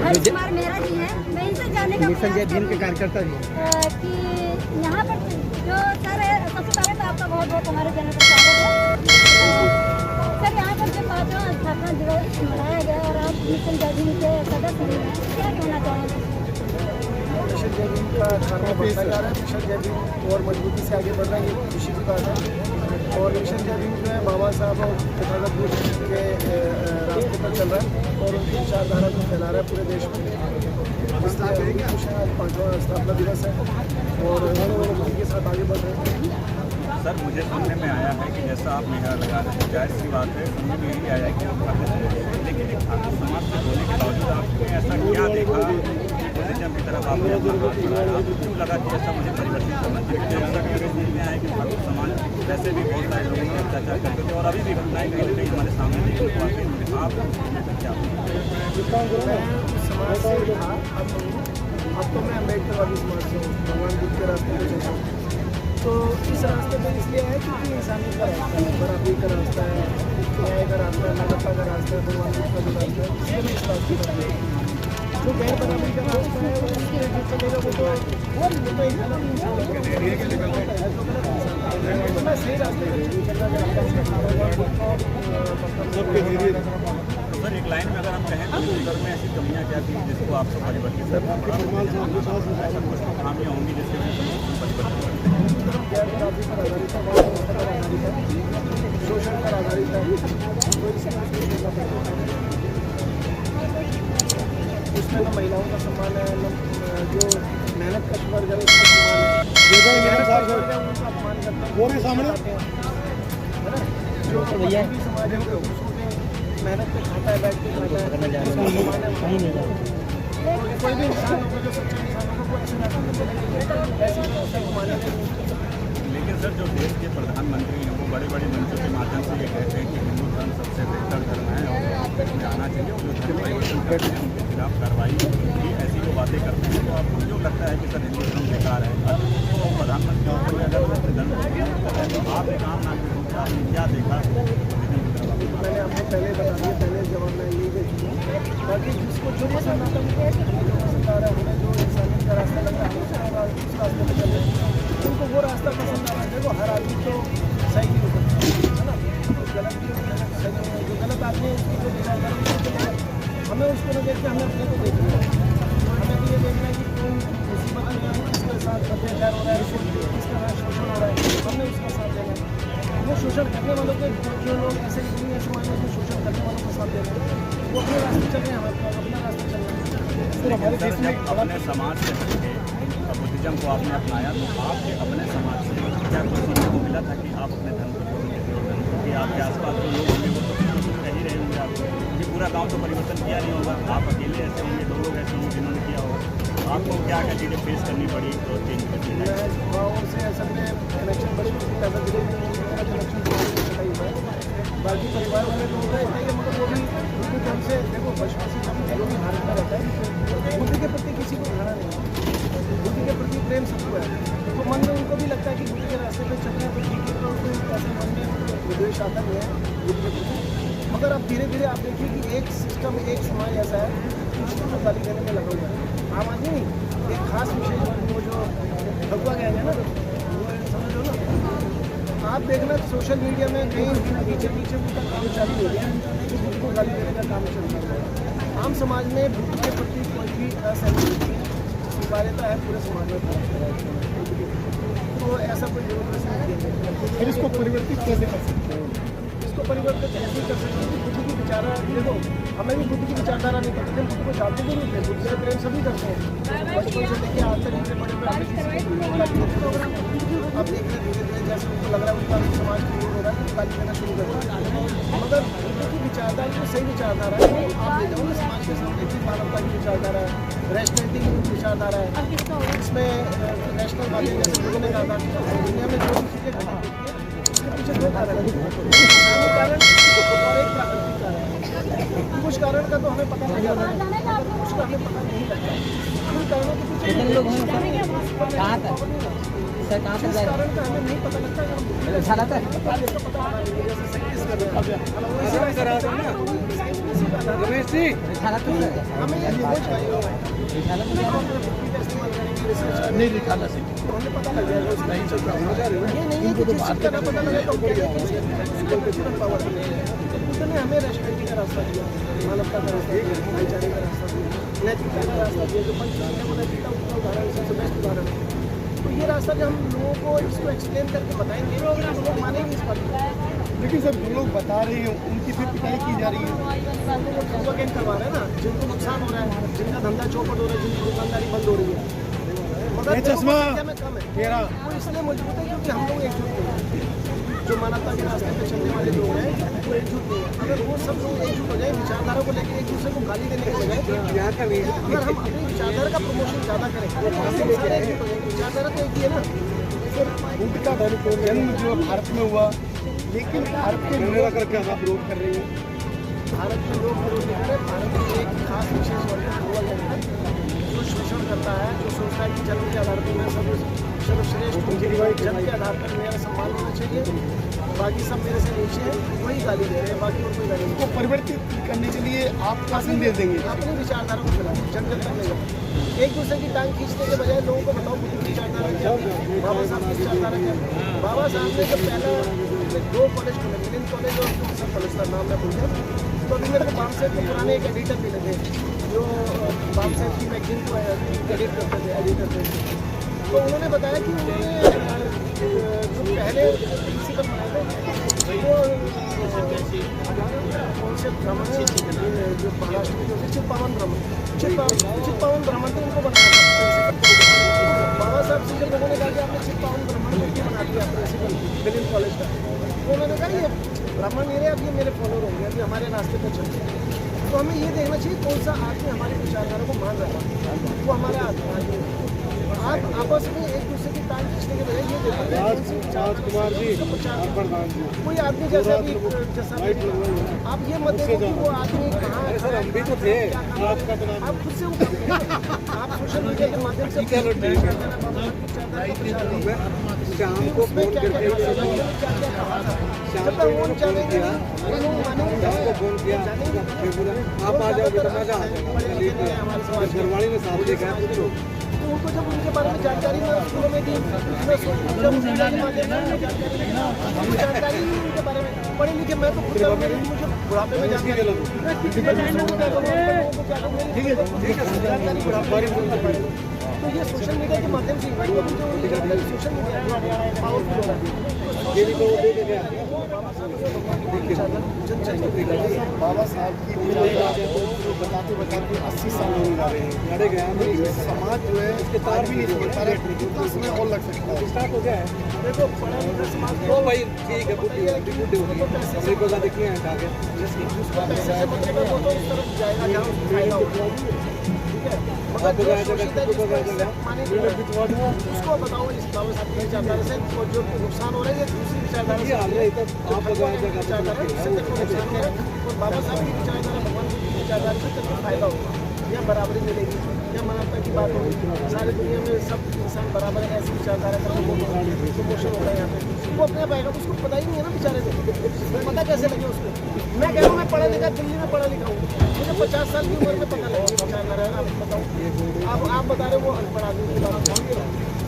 हर्ष कुमार मेरा जी है। मैं इनसे जानने का मिशन जय भीम के कार्यकर्ता जी कि यहाँ पर जो सर है, सबसे पहले तो आपका बहुत बहुत हमारे चैनल पर स्वागत है सर। यहाँ पर जो 5वां स्थापना दिवस मनाया गया और आप मिशन जय भीम के सदस्य हैं, क्या कहना चाहेंगे? मिशन जय भीम का खाना बढ़ता जा रहा है। मिशन जय भीम और मजबूती से आगे बढ़ रहा है, ये खुशी की बात है। और मिशन जय भीम जो है बाबा साहब और तथागत बुद्ध के रास्ते पर चल रहा है और उनकी विचारधारा को फैला रहा है पूरे देश में। इसलिए खुश है, आज 5वां स्थापना दिवस है और उन्होंने के साथ आगे बढ़ रहे हैं। सर, मुझे सुनने में आया है कि जैसा आप मेहरा लगा रहे हैं, जाहिर सी बात है, सुनने में यही आया है कि आप ठाकुर समाज हैं, लेकिन एक ठाकुर समाज से होने के बावजूद आपने ऐसा क्या देखा बुद्धिज्म की तरफ आपने अपना हाथ बढ़ाया? आपको क्यों लगा कि ऐसा मुझे परिवर्तित करना चाहिए? ऐसा मेरे समझ में आया कि ठाकुर समाज वैसे भी बहुत सारे लोगों पर अत्याचार करते थे और अभी भी घटनाएं कहीं ना कहीं हमारे सामने देखने को आती हैं। आप क्या समाज से था, अब तो मैं अम्बेडकरवादी समाज से हूँ, भगवान बुद्ध के रास्ते पर चलता हूँ। तो इस रास्ते पर इसलिए है क्योंकि इंसानियत का रास्ता है, बराबरी का रास्ता है, न्याय का रास्ता है, मानवता का रास्ता है, भगवान बुद्ध का जो रास्ता है, इसलिए मैं इस रास्ते पर हूँ। जो गैर बराबरी का रास्ता है वो उसके जो चलेगा वो तो एक गलत इंसान है। तो मैं सही रास्ते पर चलना चाहता हूँ। सर, एक लाइन में अगर हम कहें तो सर में ऐसी कमियां क्या थी जिसको आपको परिवर्तित करना पड़ा? ऐसा कुछ तो खामियां होंगी जिससे परिवर्तन करते हैं। गैर बराबरी पर आधारित है, शोषण पर आधारित है। उसमें न महिलाओं का सम्मान है, न जो मेहनत का वर्ग है उसका सम्मान है, उनका अपमान करते हैं वो भी सामने है ना। जो भी समाज है वो मेहनत पे खाता है, बैठ के खाता है, कोई भी इंसान होगा जो सच्चे इंसान होगा वो ऐसे माने। लेकिन सर, जो देश के प्रधानमंत्री हैं वो बड़े बड़े मंचों के माध्यम से ये कहते हैं कि हिंदू धर्म सबसे बेहतर धर्म है और इसमें आना चाहिए और जो धर्म परिवर्तन करते हैं उनके खिलाफ कार्रवाई की, ऐसी जो बातें करते हैं। तो आपको क्यों लगता है कि सर हिंदू धर्म बेकार है? तो प्रधानमंत्री अगर वैसे धर्म कर रहे हैं तो आप एक आम नागरिक होकर आपने क्या देखा? मैंने आपको पहले बता दिया, पहले जवाब मैं यही दे चुका हूँ। बाकी जिसको जो पसंद आता है पसंद आ रहा है, हमें जो इंसानियत का रास्ता लग रहा है उस रास्ते पर चल रहे हैं, उनको वो रास्ता पसंद आ रहा है। देखो, हर आदमी तो सही नहीं होता है ना, गलत भी सही है। जो गलत आदमी है उसकी जो विचारधारा हमें उसको न देख के हमें अपने को देखना है। हमें तो ये देखना है कि कौन मुसीबत में है, किसके साथ अत्याचार हो रहा है, किसके साथ शोषण हो रहा है, हमने उसका साथ देना है। वो शोषण करने वालों के जो लोग ऐसे नहीं समाज में जो शोषण करने वालों को साथ दे रहे हैं वो अपने रास्ते चल रहे हैं, हमारे अपना रास्ता चल रहा है। फिर हमारे देश में अपने समाज से हटके बुद्धिज्म को आपने अपनाया तो आपके अपने समाज से क्या कुछ सीखने को मिला था कि आप अपने धर्म को छोड़ देते हो? क्योंकि आपके आसपास जो लोग होंगे वो तो कह ही रहे होंगे आपको कि पूरा गाँव तो परिवर्तन किया नहीं होगा, आप अकेले ऐसे होंगे, 2 लोग ऐसे होंगे जिन्होंने किया होगा। आपको क्या क्या चीज़ें फेस करनी पड़ी तो चेंज करनी है? गाँव से असल में कनेक्शन बड़ी कनेक्शन हुआ है। बाकी परिवार वाले लोग होता है मगर वो भी उनके ढंग से देखो बचपन से जो भी भारत में रहता है बुद्धि के प्रति किसी को धारणा नहीं है, बुद्धि के प्रति प्रेम सबको है। तो मन में उनको भी लगता है कि बुद्धि के रास्ते पर चलना है तो ठीक है, तो ऐसे मन में विद्वेष आता नहीं है बुद्धि के प्रति। मगर अब धीरे धीरे आप देखिए कि एक सिस्टम, एक समाज ऐसा है कि उसको गाली देने में लगा हुआ है। आम आदमी नहीं, एक खास विशेष वर्ग वो जो भगवा गया है ना, वो समझ लो ना। आप देखना सोशल मीडिया में कहीं पीछे उनका काम चालू हो गया कि बुद्ध को गाली देने का काम चल रहा है। आम समाज में बुद्ध के प्रति कोई भी असहमति स्वीकार्यता है पूरे समाज में, तो ऐसा कोई जरूरत नहीं है। फिर इसको परिवर्तित कैसे कर सकते हैं? इसको परिवर्तित ऐसे कर सकते हैं कि बुद्ध की विचारधारा, देखो हमें भी बुद्ध की विचारधारा नहीं करते, बुद्ध को जानते भी नहीं थे, बुद्ध से प्रेम सभी करते हैं बचपन से लेके आज तक। इनसे बड़े अब देखिए धीरे धीरे जैसे उनको लग रहा है उनका समाज क्रिएट हो रहा है तो गाली देना शुरू कर दिया। मगर बुद्ध की विचारधारा जो सही विचारधारा है आप ले जाओ समाज के सामने की मानवता की विचारधारा है, रैशनैलिटी की विचारधारा है, इसमें नेशनल वाले जैसे लोगों ने कहा था दुनिया में जो चीज़ें घटित होती है उसके पीछे 2 कारण है, कारण और एक प्राकृतिक कारण। कुछ कारण का तो हमें पता नहीं चलता, कुछ का हमें पता नहीं लगता। उन कारणों के पीछे लोग हैं कहाँ तक सर, कहाँ तक कारण का हमें नहीं पता लगता। अच्छा लगता है रमेश जी हमें ये खोज नहीं दिखाना चाहिए, हमें पता लग जाएगा उसका नहीं चल रहा। ये नहीं है कि जिस चीज़ का ना पता लगे तो पावर बुद्ध ने हमें रेस्पेक्ट का रास्ता दिया, मानवता का रास्ता दिया, भाईचारे का रास्ता दिया, नैतिकता का रास्ता दिया। जो पंचशील है वो नैतिकता का उदाहरण सबसे बेस्ट उदाहरण है। तो ये रास्ता जब हम लोगों को इसको एक्सप्लेन करके बताएंगे तो लोग मानेंगे इस बात को। लेकिन सर जो लोग बता रहे हैं उनकी फिर पिटाई की जा रही है, वो अगेन करवा रहे हैं ना, जिनको नुकसान हो रहा है, जिनका धंधा चौपट हो रहा है, जिनकी दुकानदारी बंद हो रही है। मगर चश्मा में कम है वो इसलिए मजबूत है क्योंकि हम लोग एकजुट नहीं हैं। जो मानवता के रास्ते पे चलने वाले लोग हैं वो एकजुट नहीं है। अगर वो सब लोग एकजुट हो जाए, विचारधारा को लेकर एक दूसरे को गाली देने के बजाय अगर हम अपनी विचारधारा का प्रमोशन ज़्यादा करें, विचारधारा तो एक ही है ना। बुद्ध का जन्म जो भारत में हुआ, लेकिन भारत के लोग करके आप विरोध कर रहे हैं। भारत के लोग विरोध नहीं कर रहे, भारत में एक खास विशेष वर्ग जो शोषण करता है, जो सोचता है कि जन्म के आधार पर मैं सर्वश्रेष्ठ जन्म के आधार पर मेरा सम्मान होना चाहिए, बाकी सब मेरे से नीचे हैं, वही गाली दे रहे हैं, बाकी और कोई गाली नहीं। उसको परिवर्तित करने के लिए आप क्या संदेश देंगे? अपनी विचारधारा को फैलाएं, जन जन तक ले जाए। एक दूसरे की टांग खींचने के बजाय लोगों को बताओ बुद्ध की विचारधारा क्या है, बाबा साहब की विचारधारा क्या है। बाबा साहब ने जब पहला 2 कॉलेज खोले, मिलन कॉलेज और सब कॉलेज का नाम मैं भूल गया, तो अभी मेरे को बाम सेठ के पुराने एक एडिटर मिले थे जो बाम सेठ की मैगजीन को एडिट करते थे, एडिटर थे। तो उन्होंने बताया कि उन्होंने जो पहले प्रिंसिपल बनाए थे वो कौन से ब्राह्मण जो महाराष्ट्र में जो थे चित्पावन ब्राह्मण थे, उनको बनाया था। बाबा साहब से जब लोगों ने कहा कि आपने चित्पावन ब्राह्मण को क्यों बना दिया प्रिंसिपल मिलन कॉलेज का, तो उन्होंने कहा ये ब्राह्मण नहीं रहे, अब ये मेरे फॉलोअर होंगे, अभी हमारे रास्ते पर चलते हैं। तो हमें ये देखना चाहिए कौन सा आदमी हमारी विचारधारा को मान रहा है, वो हमारा आदमी है। आप आपस में एक दूसरे की टांग खींचने के बजाय ये देखो राजकुमार जी, कोई आदमी जैसा भी आप ये मत देखो कि वो आदमी कहाँ है। हम भी तो थे, आप खुद से आप सोशल मीडिया के माध्यम से शाम को फोन करके आप आ जाओगे तो मजा आ जाएगा। घरवाली में साथ देखा उनको जब उनके बारे में जानकारी मैं स्कूलों में दी, जानकारी उनके बारे में पढ़े लिखे मैं तो खुद मुझे बुढ़ापे में जानकारी तो ये सोशल मीडिया के माध्यम से सोशल मीडिया पावरफुल हो रहा है। बाबा साहब की बताते बताते 80 साल होने जा रहे हैं, समाज जो है इसके तार भी नहीं समझ पा रहे, कितना समय और लग सकता है। स्टार्ट हो गया है, देखो बड़ा समाज तो भाई ठीक है, बुद्धि है देखिए आगे जिसको पैसे से मतलब है वो तो उस तरफ जाएगा जहाँ उसको फायदा होगा, ठीक है। मगर उसको बताओ इस बाबा साहब की विचारधारा से जो नुकसान हो रहा है, ये दूसरी विचारधारा से आप विचारधारा इससे नुकसान है, और बाबा साहब की विचारधारा भगवान की विचारधारा से तेरे को फायदा होगा, या बराबरी मिलेगी, या मानवता की बात होगी, सारी दुनिया में सब इंसान बराबर है, ऐसी विचारधारा का प्रमोशन होगा यहाँ पे। वो अपने आप आएगा, उसको पता ही नहीं है ना बेचारे को, पता कैसे लगे उसको। मैं कह रहा हूँ मैं पढ़ा लिखा, दिल्ली में पढ़ा लिखा हूँ, मुझे 50 साल की उम्र में पता लगा विचारधारा। आप बताओ, आप बता रहे हो वो अनपढ़ आदमी की बात,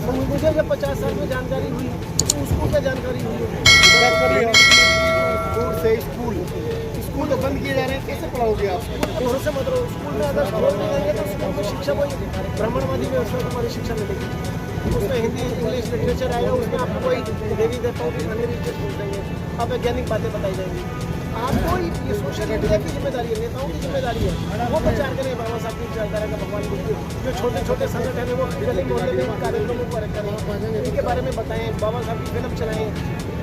तो मुझे जब 50 साल में जानकारी हुई तो उसको क्या जानकारी हुई होगी। स्कूल तो बंद किए जा रहे हैं, कैसे पढ़ाओगे आप? भरोसे मत रहो, स्कूल में अगर स्कूल में जाएंगे तो स्कूल में शिक्षा वही ब्राह्मणवादी व्यवस्था तुम्हारी शिक्षा मिलेगी, उसमें हिंदी इंग्लिश लिटरेचर आएगा, उसमें आपको कोई देवी देवताओं की अन्य रीति पूछ देंगे, आप वैज्ञानिक बातें बताई जाएंगी। आपको ये सोशल मीडिया की जिम्मेदारी है, नेताओं की जिम्मेदारी है, वो प्रचार करें बाबा साहब की विचारधारा का, भगवान बुद्ध जो छोटे छोटे संगठन है वो गली मोहल्ले में कार्यक्रमों पर करें, इनके बारे में बताएं, बाबा साहब की फिल्म चलाएं,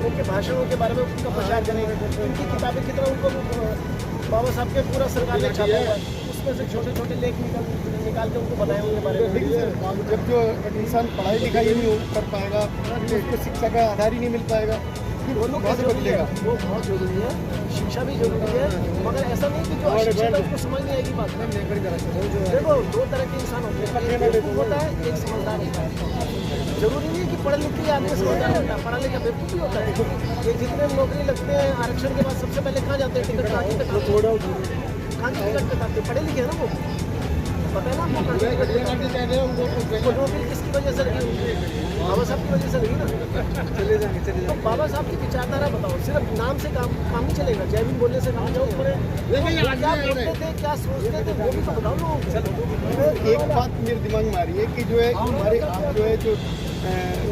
उनके भाषणों के बारे में उनका प्रचार करें, उनकी किताबें कितना उनको बाबा साहब के पूरा सरकार ने छापा है, उसमें से छोटे छोटे लेख निकाल के उनको बताएं उनके बारे में। जब जो इंसान पढ़ाई लिखाई नहीं कर पाएगा, उसको शिक्षा का आधार ही नहीं मिल पाएगा, वो लोग कैसे बदलेगा? वो बहुत जरूरी है, शिक्षा भी जरूरी है, मगर ऐसा नहीं कि जो अशिक्षित है उसको समझ नहीं आएगी बात। देखो 2 तरह के इंसान होते हैं, एक बेवकूफ होता है, एक समझदार होता है। जरूरी नहीं कि पढ़े लिखे आदमी समझदार होता है, पढ़ा लिखा बेवकूफ भी होता है। ये जितने नौकरी लगते हैं आरक्षण के बाद सबसे पहले कहाँ जाते हैं? टिकट खान की टिकट पे था, पढ़े लिखे हैं ना वो, पता है ना आपको खान की टिकट पे वो नौकरी किसकी वजह से लगी? बाबा साहब की वजह से लगी ना। चले जाएंगे तो बाबा साहब की विचारधारा बताओ, सिर्फ नाम से काम नहीं चलेगा, जय भीम बोलने से काम जाओ पड़े, क्या बोलते थे, क्या सोचते थे, वो भी तो बताओ लोग। एक बात मेरे दिमाग में आ रही है कि जो है हमारे आप जो है जो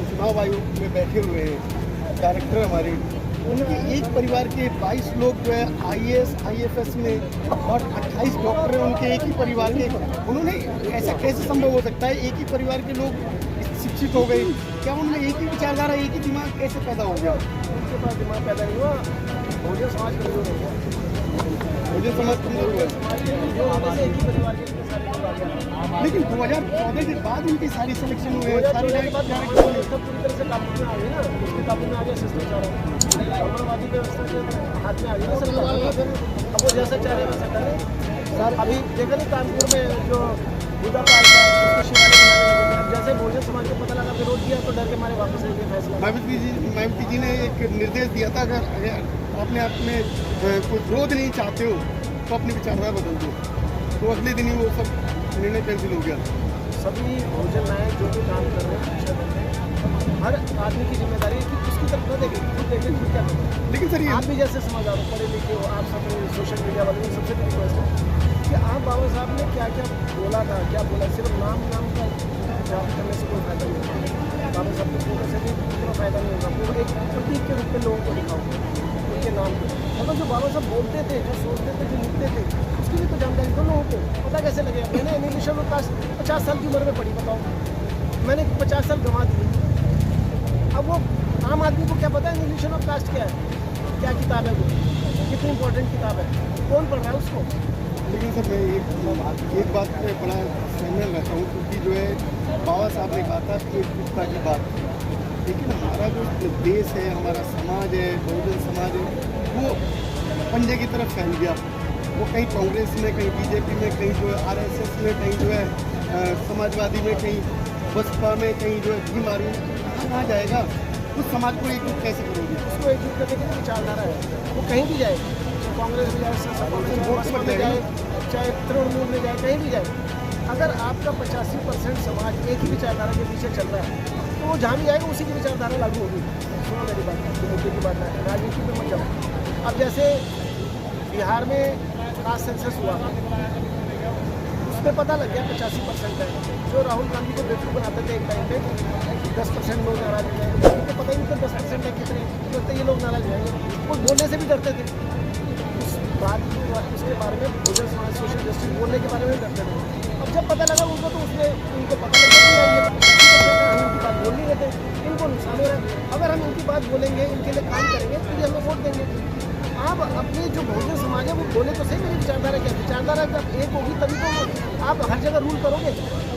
चुनाव आयोग में बैठे हुए हैं डायरेक्टर हमारे, उनके एक परिवार के 22 लोग जो है IAS IFS में और 28 डॉक्टर हैं उनके एक ही परिवार के। उन्होंने ऐसा कैसे संभव हो सकता है? एक ही परिवार के लोग शिक्षित हो गए, क्या उनमें एक ही विचारधारा, एक ही दिमाग कैसे पैदा हो गया? उनके पास दिमाग पैदा नहीं हुआ, बहुजन समाज कमजोर हो गया, बहुजन समाज कमजोर हुआ। जो होने से एक ही परिवार के सारे लोग आ गए। लेकिन 2014 के बाद उनकी सारी सिलेक्शन हुए, सारी व्यवस्था पूरी तरह से काबू में आ गई ना, उसके काबू में आ गया सिस्टम सारा, साम्राज्यवादी व्यवस्था के हाथ में आ गई ना सरकार। अब वो जैसा चाह रहे वैसा करें। सर अभी देखा नहीं कानपुर में जो बुद्धा पार्क है उसको शिवालय बनाने लगे, अब जैसे बहुजन समाज को पता लगा विरोध किया तो डर के मारे वापस ले गए फैसला। मायावती जी ने एक निर्देश दिया था, अगर अपने आप में कोई विरोध नहीं चाहते हो तो अपनी विचारधारा बदल दो, तो अगले दिन ही वो सब निर्णय कैंसिल हो गया। सभी बहुजन नायक जो भी काम कर रहे हैं अच्छा कर रहे हैं, हर आदमी की जिम्मेदारी है कि उसकी तरफ न देखें, खुद देखें खुद क्या करें। लेकिन सर आप भी जैसे समझदार हो, पढ़े लिखे हो, आप सब सोशल मीडिया वाले सबसे बड़ी रिक्वेस्ट है कि आप बाबा साहब ने क्या क्या बोला था, क्या बोला, सिर्फ नाम का जाप करने से कोई फायदा नहीं होगा। बाबा साहब के फोटो से भी कोई फायदा नहीं होगा, वो एक प्रतीक के रूप में लोगों को दिखाओ उनके नाम को। मतलब जो बाबा साहब बोलते थे, जो सोचते थे, जो लिखते थे, उसकी भी तो जानकारी दो लोगों को, पता कैसे लगे। मैंने एनिमेशन में 50 साल की उम्र में पढ़ी, बताओ मैंने 50 साल गंवा दिए। अब वो आम आदमी को क्या पता है एनिमेशन ऑफ कास्ट क्या है, क्या किताब है, वो कितनी इंपॉर्टेंट किताब है, कौन पढ़ रहा है उसको। लेकिन सर मैं एक बात पे बड़ा सहमत रहता हूँ, क्योंकि जो है बाबा साहब ने कहा था कि एकजुटता की बात, लेकिन हमारा जो देश है, हमारा समाज है, बहुजन समाज है, वो पंजे की तरफ फैल गया। वो कहीं कांग्रेस में, कहीं बीजेपी में, कहीं जो है RSS में, कहीं जो है समाजवादी में, कहीं बसपा में, कहीं जो है भीम आर्मी, कहाँ जाएगा? उस समाज को एकजुट कैसे करोगे? उसको एकजुट करने की विचारधारा है, वो कहीं भी जाए, कांग्रेस में जाए, बसपा में जाए, चाहे तृणमूल में जाए, कहीं भी जाए, अगर आपका 85% समाज एक ही विचारधारा के पीछे चल रहा है तो वो जहाँ भी जाएगा उसी की विचारधारा लागू होगी। सुनो मेरी बात, जो मुद्दे की बात है, राजनीति में मत जाओ। अब जैसे बिहार में कास्ट सेंसस हुआ, उसमें पता लग गया 85% है, जो राहुल गांधी को बेवकूफ़ बनाते थे एक टाइम पे, 10% लोग नाराज हो गए, उनको पता ही नहीं था 10% है कितने, तो ये लोग नाराज हो गए, वो बोलने से भी डरते थे। उस बात उसके बारे में बहुजन समाज सोशल जस्टिस बोलने के बारे में डरते थे। अब जब पता लगा उनको तो उनको पता लगा कि हम इनकी बात बोल नहीं रहे थे, इनको नुकसान हो रहा है, अगर हम इनकी बात बोलेंगे, इनके लिए काम करेंगे तो ये हमें वोट देंगे। आप अपने जो बहुजन समाज है वो बोले तो सही मेरी विचारधारा क्या है, विचारधारा जब एक होगी तभी तो आप हर जगह रूल करोगे।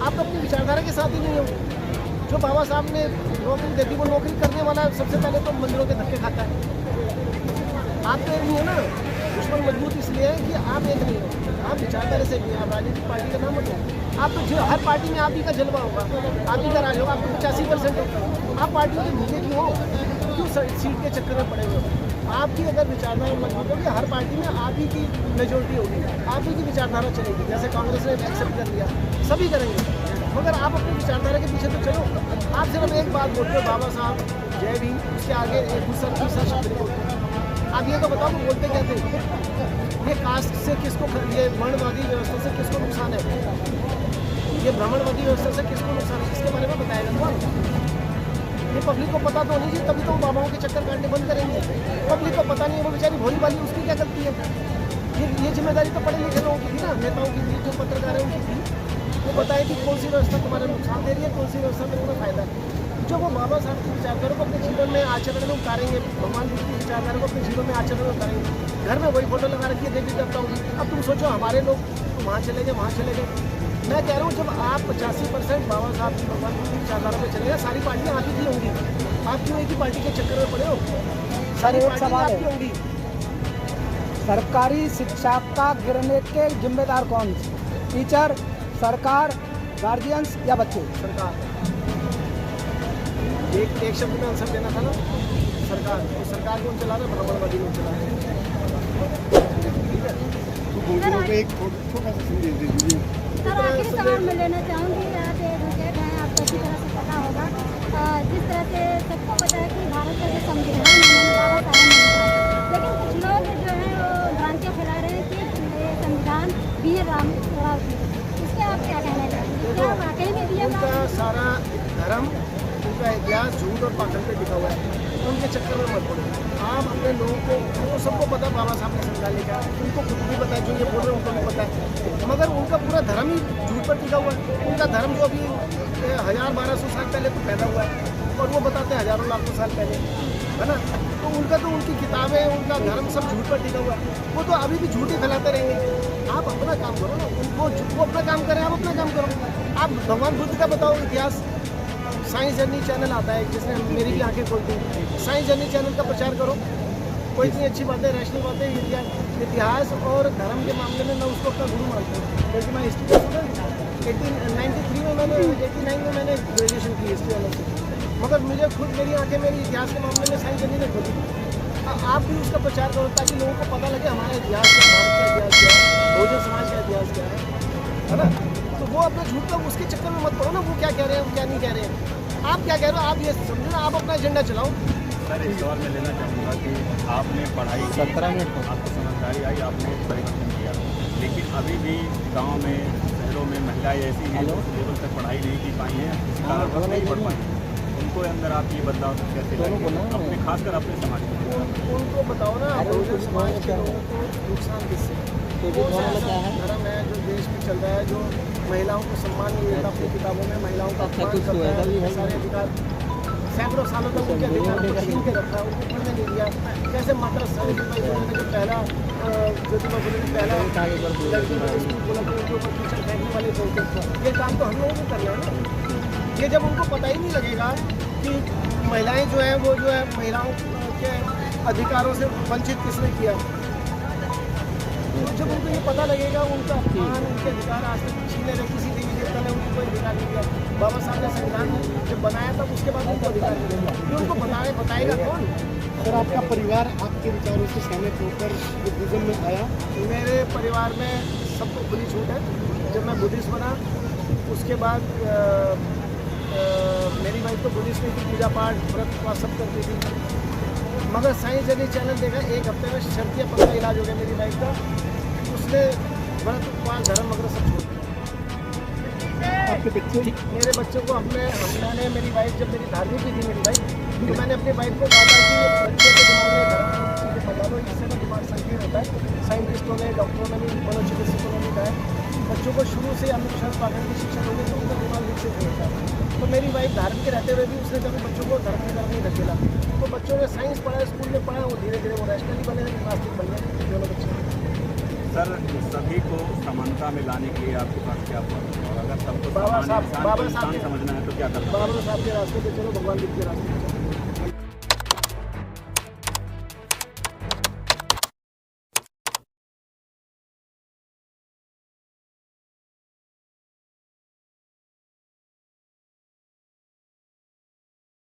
आप अपनी विचारधारा के साथ ही नहीं हो। जो बाबा साहब ने नौकरी दे दी, वो नौकरी करने वाला सबसे पहले तो मंदिरों के धक्के खाता है। आप तो एक नहीं हो ना, दुश्मन मजबूत इसलिए है कि आप एक नहीं हो, आप विचारधारा से नहीं, आप राजनीतिक पार्टी का नाम मत लो। आप तो जो हर पार्टी में आप ही का जलवा होगा, आप ही का राज होगा, आप तो 85% हो, आप पार्टी के भूखे क्यों हो, क्यों सीट के चक्कर में पड़े हुए हो। आपकी अगर विचारधारा मजबूत होगी, हर पार्टी में आप ही की मेजोरिटी होगी, आप ही की विचारधारा चलेगी। जैसे कांग्रेस ने एक्सेप्ट कर लिया, सभी करेंगे, मगर आप अपनी विचारधारा के पीछे तो चलो। आप सिर्फ एक बात बोलते हो बाबा साहब जय भीम, उसके आगे एक दूसरा तीसरा शब्द नहीं बोलते। आप ये तो बताओ वो बोलते क्या थे, ये कास्ट से किसको, ये वर्णवादी व्यवस्था से किसको नुकसान है, ये ब्राह्मणवादी व्यवस्था से किसको नुकसान है, इसके बारे में बताएगा कौन? ये पब्लिक को पता तो नहीं चाहिए, तभी तो वो बाबाओं के चक्कर काटने बंद करेंगे। पब्लिक को पता नहीं है, वो बेचारी भोली वाली, उसकी क्या गलती है? ये जिम्मेदारी तो पढ़े लिखे लोगों की थी ना, नेताओं की थी, जो पत्रकार है उनकी थी। वो बताए कि कौन सी व्यवस्था तुम्हारा नुकसान दे रही है, कौन सी व्यवस्था में तुम्हें फायदा है। जो वो बाबा साहब की विचारधारा को अपने जीवन में आचरण में उतारेंगे, भगवान बुद्ध की विचारधारा को अपने जीवन में आचरण में उतारेंगे। घर में वही फोटो लगा रखी है, देवी देवता होगी। अब तुम सोचो हमारे लोग वहाँ चले गए, वहाँ चले गए। मैं कह रहा हूँ जब आप 85% बाबा साहब की भगवान बुद्ध की विचारधारा में चले गए, सारी पार्टियाँ आप ही की होंगी। आप क्यों एक ही पार्टी के चक्कर में पड़े हो? सारी पार्टियाँ आपकी होंगी। सरकारी शिक्षा का गिरने के जिम्मेदार कौन? टीचर, सरकार, गार्जियंस या बच्चे? सरकार। एक शब्द में आंसर देना था ना, सरकार। तो सरकार कौन चला रहा है? ब्राह्मणवादी लोग चला रहे हैं, ठीक है। बहुजनों को एक छोटा सा संदेश दे दीजिए। सर आखिरी सवाल मैं लेना चाहूँगी, आप एडवोकेट हैं, आपको अच्छी तरह से पता होगा जिस तरह से सबको पता है कि भारत का जो संविधान है बाबा साहब ने लिखा, लेकिन कुछ लोग जो हैं वो भ्रांतियाँ फैला रहे हैं कि ये संविधान वीर राव की, इसके आप क्या कहना चाहेंगे? क्या वाकई में वीर उनका राव सारा धर्म, उनका इतिहास झूठ और पाखंड पे टिका हुआ है, उनके चक्कर में मत पड़ो। आप अपने लोगों को, उनको सबको पता बाबा साहब ने संविधान लिखा है, उनको खुद भी पता है, जो ये बोल रहे हैं उनको भी पता है, मगर उनका पूरा धर्म ही झूठ पर टिका हुआ है। उनका धर्म जो अभी 1000-1200 साल पहले तो पैदा हुआ है और वो बताते हैं हज़ारों लाखों साल पहले, है ना। तो उनका तो उनकी किताबें, उनका धर्म सब झूठ पर टिका हुआ है, वो तो अभी भी झूठ ही फैलाते रहेंगे। आप अपना काम करो ना, उनको वो अपना काम करें, आप अपना काम करो। आप भगवान बुद्ध का बताओ इतिहास, साइंस जर्नी चैनल आता है जिसने मेरी भी आंखें खोल दी, साइंस जर्नी चैनल का प्रचार करो। कोई इतनी अच्छी बातें, रैशनल बातें, इतिहास और धर्म के मामले में मैं उसको अपना गुरु मानता हूँ, क्योंकि मैं हिस्ट्री का स्टूडेंट 1893 में मैंने 89 में मैंने ग्रेजुएशन की हिस्ट्री वालों से, मगर मुझे खुद मेरी आंखें मेरी इतिहास के मामले में साइंस जर्नी ने खोली। आप भी उसका प्रचार करो ताकि लोगों को पता लगे हमारा इतिहास क्या, भारत का इतिहास क्या है, बहुजन समाज का इतिहास क्या है ना। तो वो अपने झूठ का उसके चक्कर में मत पड़ो ना, वो क्या कह रहे हैं, वो क्या नहीं कह रहे हैं, आप क्या कह रहे हो, आप ये समझो ना, आप अपना एजेंडा चलाओ। सर एक सवाल मैं लेना चाहूँगा कि आपने पढ़ाई 17 मिनट आपको समझदारी आई, आपने परिवर्तन किया, लेकिन अभी भी गांव में, शहरों में महिलाएं ऐसी हैं जो उस लेवल तक पढ़ाई नहीं की पाई हैं, इस कारण नहीं पढ़ पाई, उनको अंदर आप ये बदलाव कैसे लाएंगे, अपने खासकर अपने समाज में? उनको बताओ ना, बहुजन समाज के लोगों को नुकसान किससे, वो धर्म है जो देश में चल रहा है, जो महिलाओं को सम्मान नहीं देता, अपनी किताबों में महिलाओं का अपमान करता है, सारे अधिकार सैकड़ों सालों तक उनके अधिकार को छीन के रखा है, उनको पढ़ने नहीं दिया। कैसे माता सावित्रीबाई फुले ने जो पहला ज्योतिबा फुले ने पहला लड़की को स्कूल खोला तो उनके ऊपर टीचर फेंकने वाले थे, ये काम तो हम लोगों को करना है ना। ये जब उनको पता ही नहीं लगेगा कि महिलाएं जो हैं वो जो है महिलाओं के अधिकारों से वंचित किसने किया, जब उनको ये पता लगेगा उनका अपमान, उनके अधिकार आज तक छीने रहे, किसी देवी देवता ने उनको कोई अधिकार नहीं दिया। बाबा साहब ने संविधान जब बनाया तब उसके बाद उनको अधिकार मिलेगा, ये उनको बताएगा कौन? सर आपका परिवार आपके विचारों से सहमत होकर बुद्धिज्म में आया? मेरे परिवार में सबको खुली छूट है। जब मैं बुद्धिस्ट बना उसके बाद मेरी वाइफ तो बुद्धिस्ट नहीं थी, पूजा पाठ व्रत उपवास सब करती थी, मगर साइंस जर्नी चैनल देखा, एक हफ्ते में शर्तिया पक्का इलाज हो गया मेरी वाइफ का, उसने व्रत उपवास धर्म वगैरह सब छोड़ दिया। आपके बच्चे? मेरे बच्चों को मैंने मेरी वाइफ जब मेरी धार्मिक भी थी मेरी वाइफ, तो मैंने अपनी वाइफ को कहा था कि बच्चों के दिमाग में धर्म चीज़ें बता दो, इससे ना दिमाग संकीर्ण होता है। साइंटिस्टों ने, डॉक्टरों ने भी, मनोचिकित्सकों ने भी कहा है बच्चों को शुरू से अंधविश्वास पाखंड की शिक्षा दोगे तो उनका दिमाग विकसित नहीं होता। तो मेरी वाइफ धार्मिक के रहते हुए भी उसने कभी बच्चों को धर्म की तरफ नहीं धकेला। तो बच्चों ने साइंस पढ़ा, स्कूल में पढ़ा, वो धीरे धीरे वो रैशनली बने, नास्तिक बन गए दोनों बच्चे। सर सभी को समानता में लाने के लिए आपके पास क्या पड़ता है, और अगर सबको बाबा सामान्य साहब इंसान समझना है तो क्या करना है? बाबा साहब के रास्ते पे चलो, भगवान बुद्ध के रास्ते पे चलो।